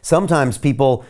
sometimes people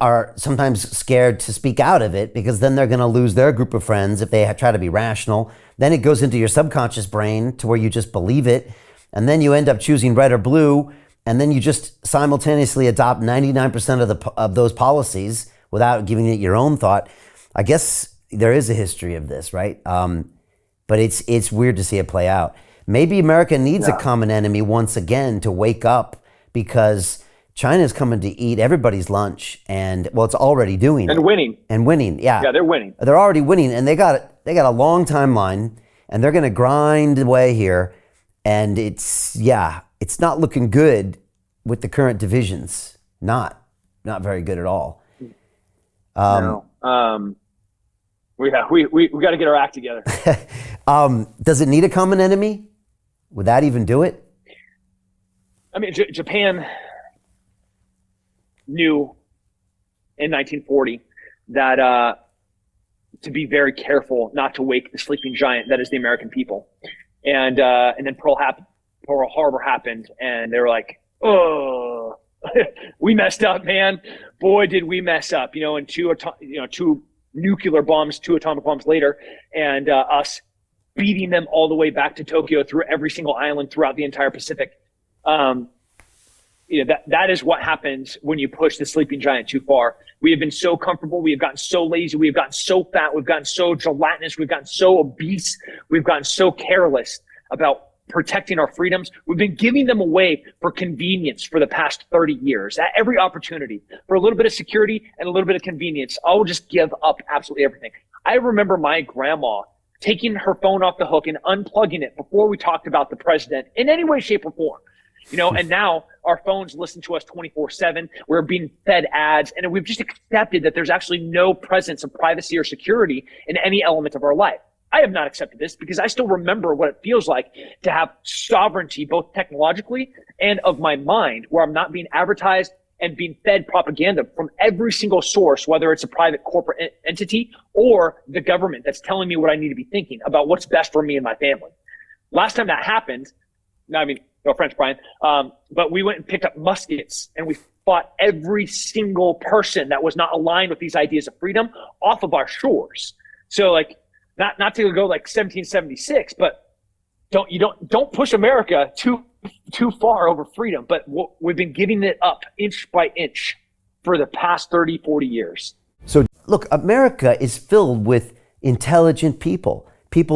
are sometimes scared to speak out of it because then they're going to lose their group of friends if they try to be rational. Then it goes into your subconscious brain to where you just believe it. And then you end up choosing red or blue. And then you just simultaneously adopt 99% of those policies without giving it your own thought. I guess there is a history of this, right? But it's weird to see it play out. Maybe America needs a common enemy once again to wake up, because China's coming to eat everybody's lunch, and well, it's already doing and it. winning. Yeah, they're winning. They're already winning, and they got a long timeline, and they're going to grind away here, and it's not looking good with the current divisions. Not very good at all. No. We got to get our act together. Does it need a common enemy? Would that even do it? I mean, Japan knew in 1940 that to be very careful not to wake the sleeping giant that is the American people. And then Pearl Harbor happened, and they were like, oh, we messed up, man. Boy, did we mess up, and two nuclear bombs, 2 atomic bombs later, and us beating them all the way back to Tokyo through every single island throughout the entire Pacific. That is what happens when you push the sleeping giant too far. We have been so comfortable. We have gotten so lazy. We have gotten so fat. We've gotten so gelatinous. We've gotten so obese. We've gotten so careless about protecting our freedoms. We've been giving them away for convenience for the past 30 years. At every opportunity for a little bit of security and a little bit of convenience, I'll just give up absolutely everything. I remember my grandma taking her phone off the hook and unplugging it before we talked about the president in any way, shape, or form. And now our phones listen to us 24/7. We're being fed ads, and we've just accepted that there's actually no presence of privacy or security in any element of our life. I have not accepted this because I still remember what it feels like to have sovereignty, both technologically and of my mind, where I'm not being advertised and being fed propaganda from every single source, whether it's a private corporate entity or the government that's telling me what I need to be thinking about what's best for me and my family. Last time that happened, no French, Brian, but we went and picked up muskets and we fought every single person that was not aligned with these ideas of freedom off of our shores. So not to go like 1776, but don't push America too far over freedom. But we've been giving it up inch by inch for the past 30, 40 years. So look, America is filled with intelligent people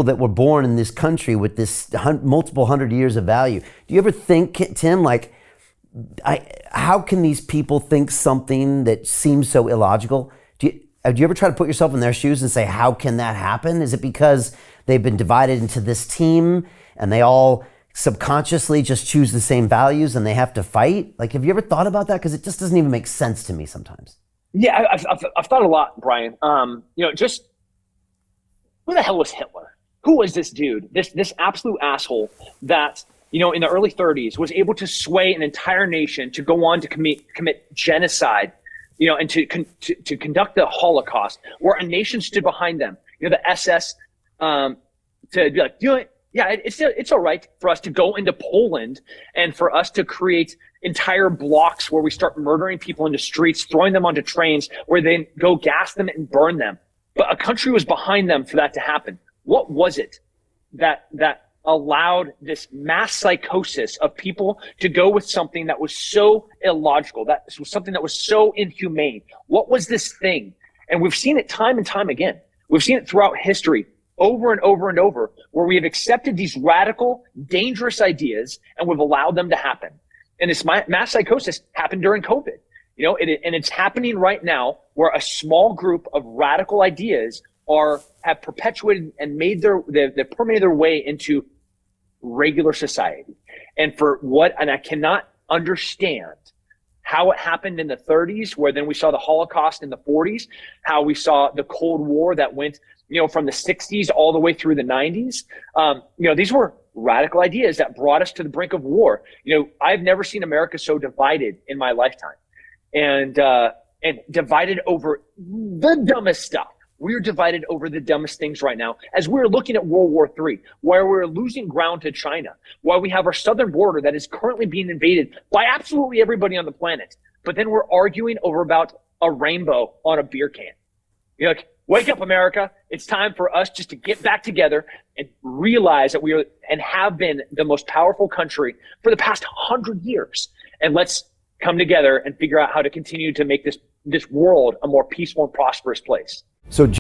that were born in this country with this multiple hundred years of value. Do you ever think, Tim, how can these people think something that seems so illogical? Do you ever try to put yourself in their shoes and say, how can that happen? Is it because they've been divided into this team and they all subconsciously just choose the same values and they have to fight? Have you ever thought about that? Because it just doesn't even make sense to me sometimes. Yeah, I've thought a lot, Brian. Just who the hell was Hitler? Who was this dude? This absolute asshole that, in the early 30s was able to sway an entire nation to go on to commit genocide, and to conduct the Holocaust, where a nation stood behind them. The SS, to be like, it's all right for us to go into Poland and for us to create entire blocks where we start murdering people in the streets, throwing them onto trains, where they go gas them and burn them. But a country was behind them for that to happen. What was it that allowed this mass psychosis of people to go with something that was so illogical, that was something that was so inhumane? What was this thing? And we've seen it time and time again. We've seen it throughout history over and over and over, where we have accepted these radical, dangerous ideas and we've allowed them to happen. And this mass psychosis happened during COVID. And it's happening right now, where a small group of radical ideas have perpetuated and they've permeated their way into regular society. And I cannot understand how it happened in the 30s, where then we saw the Holocaust in the 40s, how we saw the Cold War that went, from the 60s all the way through the 90s. These were radical ideas that brought us to the brink of war. I've never seen America so divided in my lifetime. And divided over the dumbest stuff. We're divided over the dumbest things right now, as we're looking at World War III, where we're losing ground to China, while we have our southern border that is currently being invaded by absolutely everybody on the planet. but then we're arguing over about a rainbow on a beer can. You're like, wake up, America. It's time for us just to get back together and realize that we are and have been the most powerful country for the past 100 years. And let's come together and figure out how to continue to make this world a more peaceful and prosperous place. So